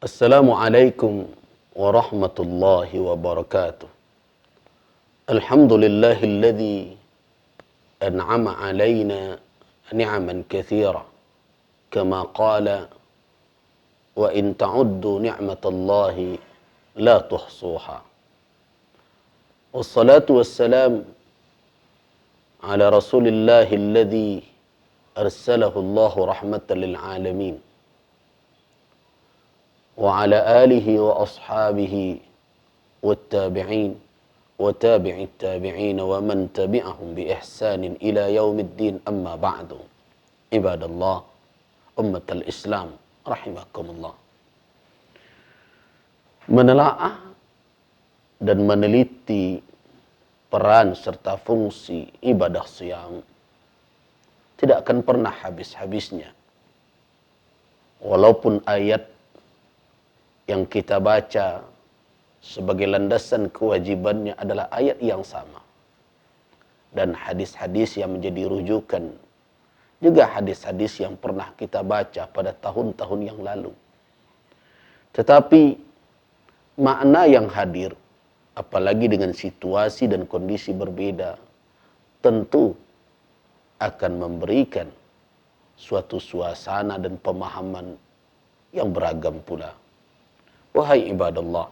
Assalamualaikum warahmatullahi wabarakatuh. Alhamdulillahilladzi an'ama alaina ni'aman katsira kama qala wa in ta'uddu ni'matallahi la tuhsuha. Wassalatu wassalam ala rasulillahilladzi arsalahu Allahu rahmatan lil alamin wa ala alihi wa ashabihi wattabi'in wa tabi'it tabi'in wa man tabi'ahum bi ihsanin ila yaumiddin amma ba'du. Ibadallah, ummatal Islam rahimakumullah. Menelaah dan meneliti peran serta fungsi ibadah siyam tidak akan pernah habis-habisnya. Walaupun ayat yang kita baca sebagai landasan kewajibannya adalah ayat yang sama. Dan hadis-hadis yang menjadi rujukan juga hadis-hadis yang pernah kita baca pada tahun-tahun yang lalu. Tetapi makna yang hadir, apalagi dengan situasi dan kondisi berbeda, tentu akan memberikan suatu suasana dan pemahaman yang beragam pula. Wahai ibadallah,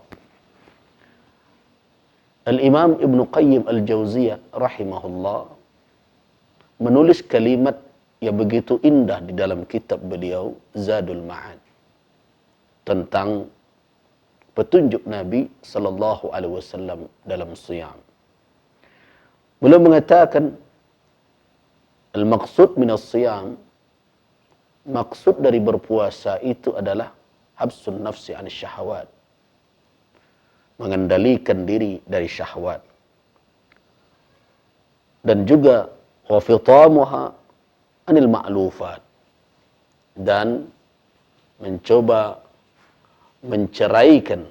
Al-Imam Ibn Qayyim Al-Jauziyah rahimahullah menulis kalimat yang begitu indah di dalam kitab beliau Zadul Ma'ad tentang petunjuk Nabi sallallahu alaihi wasallam dalam siyam. Beliau mengatakan al-maqsud minas siyam, maksud dari berpuasa itu adalah habsun nafsi an syahwat, mengendalikan diri dari syahwat, dan juga wa fitamuha anil ma'lufat, dan mencoba menceraikan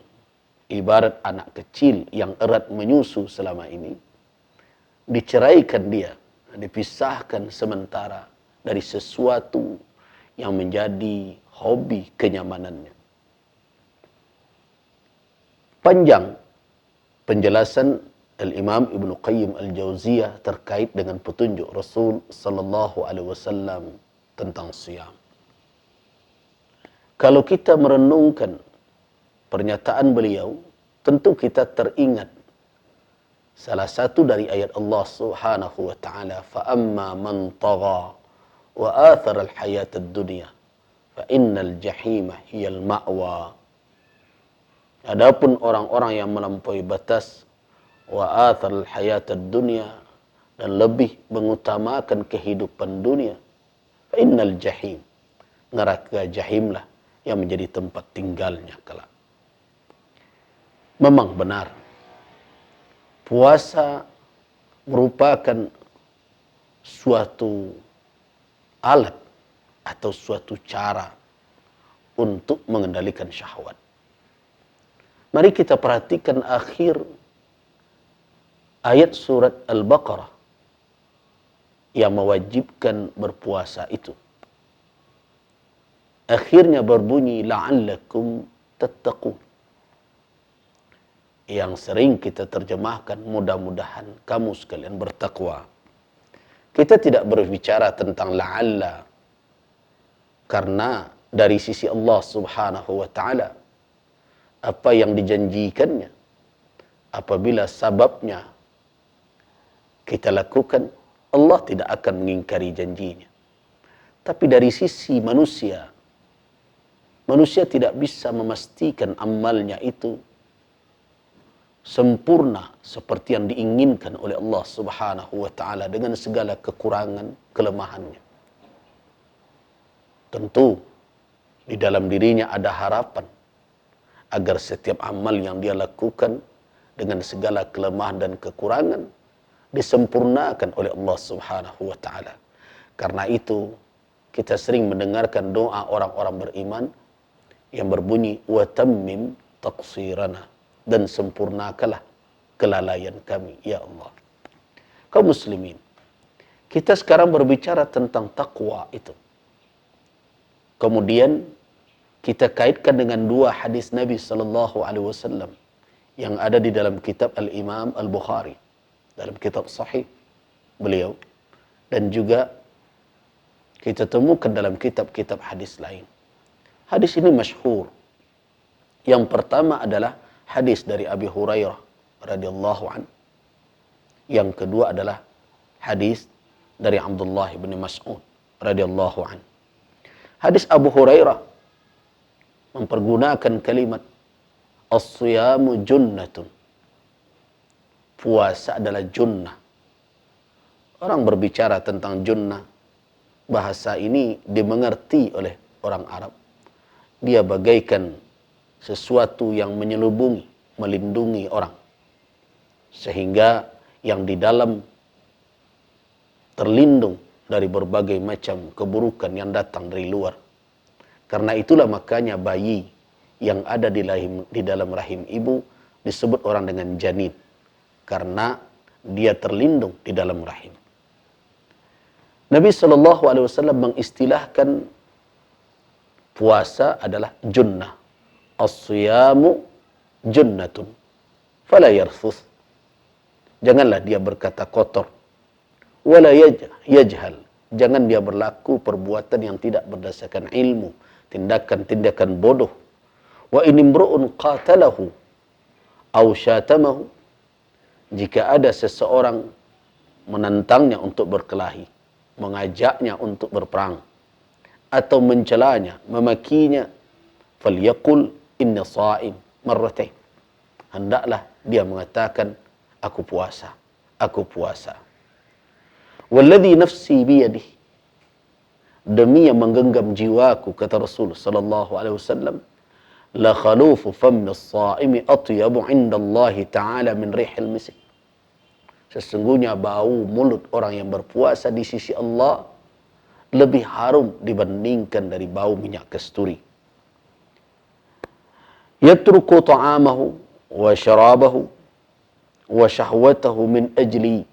ibarat anak kecil yang erat menyusu selama ini, diceraikan dia, dipisahkan sementara dari sesuatu yang menjadi hobi kenyamanannya. Panjang penjelasan Al-Imam Ibn Qayyim Al-Jauziyah terkait dengan petunjuk Rasul sallallahu alaihi wasallam tentang siyam. Kalau kita merenungkan pernyataan beliau, tentu kita teringat salah satu dari ayat Allah Subhanahu wa taala, fa amma man tagha wa athara al-hayata ad-dunya fa innal jahima hiyal ma'wa. Adapun orang-orang yang melampaui batas wa athar al-hayatad dunya, dan lebih mengutamakan kehidupan dunia, fa innal jahim, neraka jahimlah yang menjadi tempat tinggalnya kelak. Memang benar, puasa merupakan suatu alat atau suatu cara untuk mengendalikan syahwat. Mari kita perhatikan akhir ayat surat Al-Baqarah yang mewajibkan berpuasa itu. Akhirnya berbunyi la'allakum tattaqun, yang sering kita terjemahkan mudah-mudahan kamu sekalian bertakwa. Kita tidak berbicara tentang la'alla karena dari sisi Allah Subhanahu wa taala apa yang dijanjikannya, apabila sababnya kita lakukan, Allah tidak akan mengingkari janjinya. Tapi dari sisi manusia, manusia tidak bisa memastikan amalnya itu sempurna seperti yang diinginkan oleh Allah Subhanahu wa taala dengan segala kekurangan, kelemahannya. Tentu di dalam dirinya ada harapan agar setiap amal yang dia lakukan dengan segala kelemahan dan kekurangan disempurnakan oleh Allah Subhanahu wa taala. Karena itu kita sering mendengarkan doa orang-orang beriman yang berbunyi wa tammim taqsirana, dan sempurnakanlah kelalaian kami ya Allah. Kaum muslimin, kita sekarang berbicara tentang takwa itu. Kemudian kita kaitkan dengan dua hadis Nabi sallallahu alaihi wasallam yang ada di dalam kitab Al-Imam Al-Bukhari, dalam kitab sahih beliau, dan juga kita temukan dalam kitab-kitab hadis lain. Hadis ini masyhur. Yang pertama adalah hadis dari Abi Hurairah radhiyallahu an. Yang kedua adalah hadis dari Abdullah bin Mas'ud radhiyallahu an. Hadis Abu Hurairah mempergunakan kalimat as-siyamu junnatun. Puasa adalah junnah. Orang berbicara tentang junnah, bahasa ini dimengerti oleh orang Arab. Dia bagaikan sesuatu yang menyelubungi, melindungi orang. Sehingga yang di dalam terlindung dari berbagai macam keburukan yang datang dari luar. Karena itulah makanya bayi yang ada di dalam rahim ibu disebut orang dengan janin. Karena dia terlindung di dalam rahim. Nabi SAW mengistilahkan puasa adalah junnah. As-siyamu junnatun. Fala yarfuth. Janganlah dia berkata kotor. Wala yajhal. Jangan dia berlaku perbuatan yang tidak berdasarkan ilmu. Tindakan-tindakan bodoh. Wa inimru'un qatalahu aw syatamahu. Jika ada seseorang menantangnya untuk berkelahi, mengajaknya untuk berperang, atau mencelanya, memakinya, falyaqul inna sha'im marratain. Hendaklah dia mengatakan aku puasa, aku puasa. Walladhi nafsi biyadihi, demi yang menggenggam jiwaku, kata Rasul sallallahu alaihi wasallam, la khalufu fammi as-sha'imi atyabu 'inda Allah ta'ala min rihil misk. Sesungguhnya bau mulut orang yang berpuasa di sisi Allah lebih harum dibandingkan dari bau minyak kasturi. Yatruku ta'amahu wa syarabahu wa syahwatahu min ajli.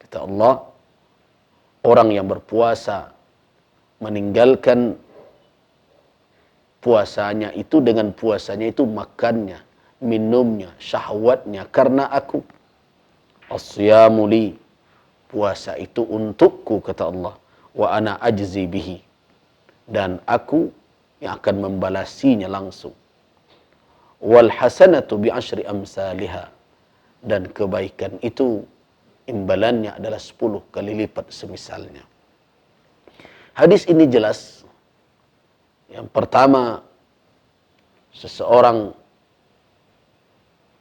Kata Allah, orang yang berpuasa meninggalkan puasanya itu, dengan puasanya itu makannya, minumnya, syahwatnya karena aku. As-siyamu li, puasa itu untukku, kata Allah. Wa ana ajzi bihi, dan aku yang akan membalasinya langsung. Wal hasanatu bi asyri amsalihha, dan kebaikan itu imbalannya adalah 10 kali lipat semisalnya. Hadis ini jelas. Yang pertama, seseorang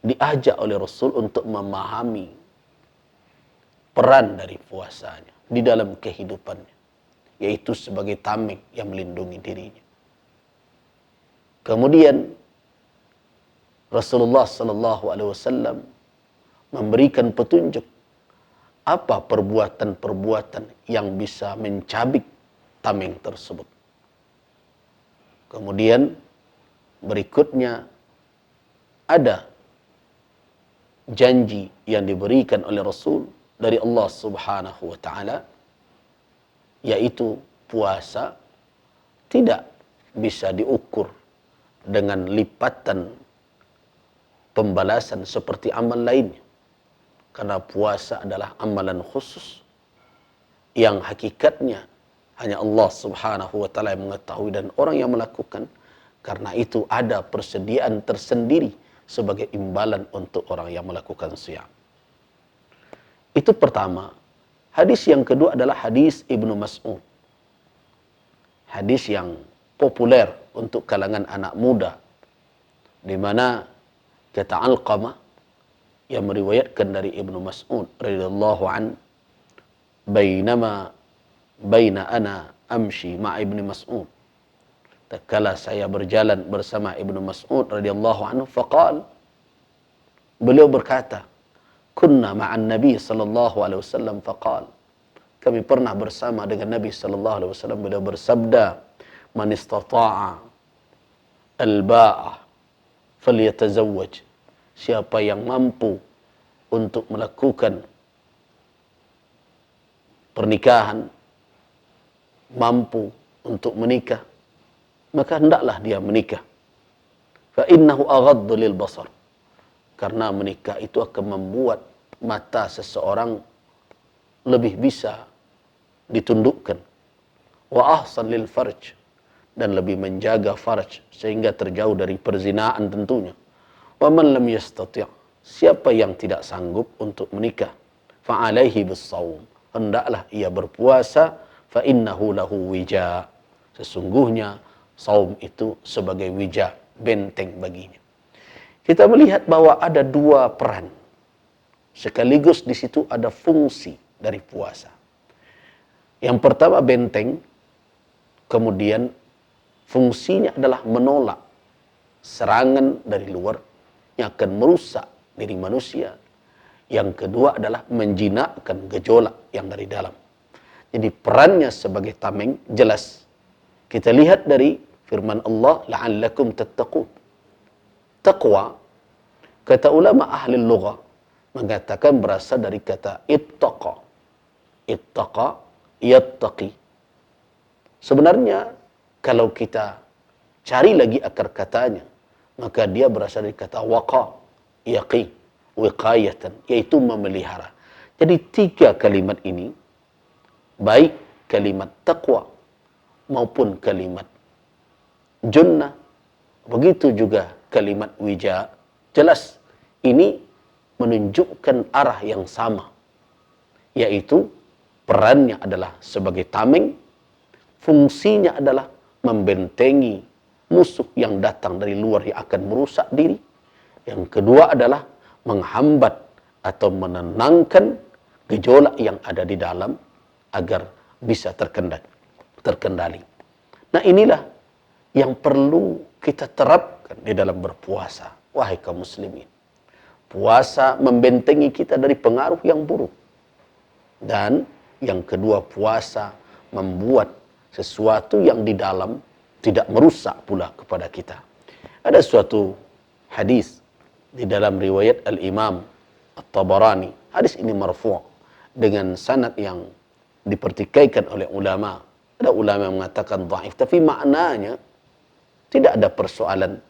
diajak oleh Rasul untuk memahami peran dari puasanya di dalam kehidupannya, yaitu sebagai tameng yang melindungi dirinya. Kemudian Rasulullah sallallahu alaihi wasallam memberikan petunjuk apa perbuatan-perbuatan yang bisa mencabik tameng tersebut. Kemudian berikutnya ada janji yang diberikan oleh Rasul dari Allah Subhanahu wa taala, yaitu puasa tidak bisa diukur dengan lipatan pembalasan seperti amal lainnya. Karena puasa adalah amalan khusus yang hakikatnya hanya Allah Subhanahu wa taala yang mengetahui dan orang yang melakukan. Karena itu ada persediaan tersendiri sebagai imbalan untuk orang yang melakukan siyam. Itu pertama. Hadis yang kedua adalah hadis Ibnu Mas'ud. Hadis yang populer untuk kalangan anak muda, di mana kata Alqamah yang meriwayatkan dari Ibnu Mas'ud radhiyallahu an, baina ana amshi ma'a Ibnu Mas'ud, tatkala saya berjalan bersama Ibnu Mas'ud radhiyallahu anhu, faqal, beliau berkata, kunna ma'an Nabi sallallahu alaihi wasallam faqal, kami pernah bersama dengan Nabi sallallahu alaihi wasallam, beliau bersabda, man istata'a al-ba'ah falyatazawwaj, siapa yang mampu untuk melakukan pernikahan, mampu untuk menikah, maka hendaklah dia menikah. Fa innahu aghaddu lil basar. Karena menikah itu akan membuat mata seseorang lebih bisa ditundukkan. Wa ahsan lil farj, dan lebih menjaga farj sehingga terjauh dari perzinaan tentunya. Wa man lam yastati', siapa yang tidak sanggup untuk menikah, fa alaihi bis-shaum, hendaklah ia berpuasa, fa innahu lahu wija, sesungguhnya saum itu sebagai wija, benteng baginya. Kita melihat bahwa ada dua peran. Sekaligus di situ ada fungsi dari puasa. Yang pertama benteng, kemudian fungsinya adalah menolak serangan dari luar yang akan merusak diri manusia. Yang kedua adalah menjinakkan gejolak yang dari dalam. Jadi perannya sebagai tameng jelas. Kita lihat dari firman Allah, la'allakum tattaqun. Taqwa, kata ulama ahli lughah mengatakan berasal dari kata ittaqa. Ittaqa, yattaqi. Sebenarnya kalau kita cari lagi akar katanya, maka dia berasal dari kata waqa, yaqi, wiqayatan, yaitu memelihara. Jadi tiga kalimat ini, baik kalimat taqwa maupun kalimat junnah, begitu juga kalimat wija, jelas ini menunjukkan arah yang sama, yaitu perannya adalah sebagai tameng, fungsinya adalah membentengi musuh yang datang dari luar yang akan merusak diri. Yang kedua adalah menghambat atau menenangkan gejolak yang ada di dalam agar bisa terkendali. Nah, inilah yang perlu kita terapkan di dalam berpuasa, wahai kaum muslimin. Puasa membentengi kita dari pengaruh yang buruk. Dan yang kedua, puasa membuat sesuatu yang di dalam tidak merusak pula kepada kita. Ada suatu hadis di dalam riwayat Al-Imam At-Tabarani. Hadis ini marfu' dengan sanad yang dipertikaikan oleh ulama. Ada ulama yang mengatakan dhaif, tapi maknanya tidak ada persoalan.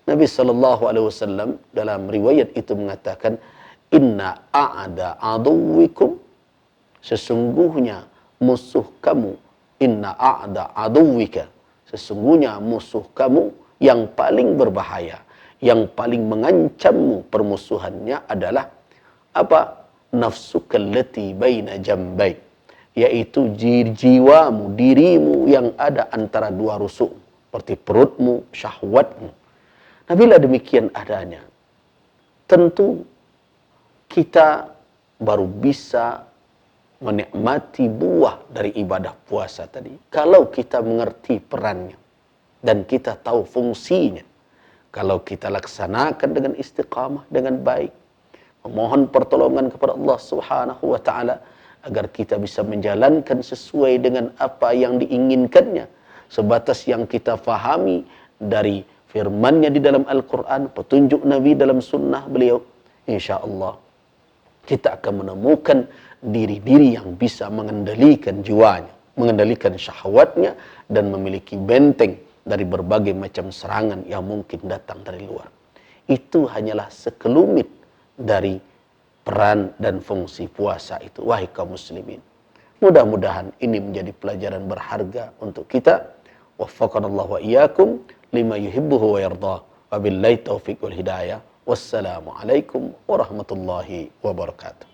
Nabi SAW dalam riwayat itu mengatakan, inna a'da aduwikum, sesungguhnya musuh kamu, inna a'da aduwika, sesungguhnya musuh kamu yang paling berbahaya, yang paling mengancammu permusuhannya adalah apa? Nafsuka allati baina jambai, yaitu jiwamu, dirimu yang ada antara dua rusuk, seperti perutmu, syahwatmu. Nah, bila demikian adanya, tentu kita baru bisa menikmati buah dari ibadah puasa tadi kalau kita mengerti perannya dan kita tahu fungsinya. Kalau kita laksanakan dengan istiqamah, dengan baik, memohon pertolongan kepada Allah Subhanahu wa taala agar kita bisa menjalankan sesuai dengan apa yang diinginkannya, sebatas yang kita fahami dari firman-Nya di dalam Al-Quran, petunjuk Nabi dalam sunnah beliau, insya Allah kita akan menemukan diri-diri yang bisa mengendalikan jiwanya, mengendalikan syahwatnya, dan memiliki benteng dari berbagai macam serangan yang mungkin datang dari luar. Itu hanyalah sekelumit dari peran dan fungsi puasa itu, wahai kaum muslimin. Mudah-mudahan ini menjadi pelajaran berharga untuk kita. Waffaqanallahu wa iyyakum lima yuhibbuhu wa yardah. Wabillahi taufiq wal hidayah. Wassalamu alaikum warahmatullahi wabarakatuh.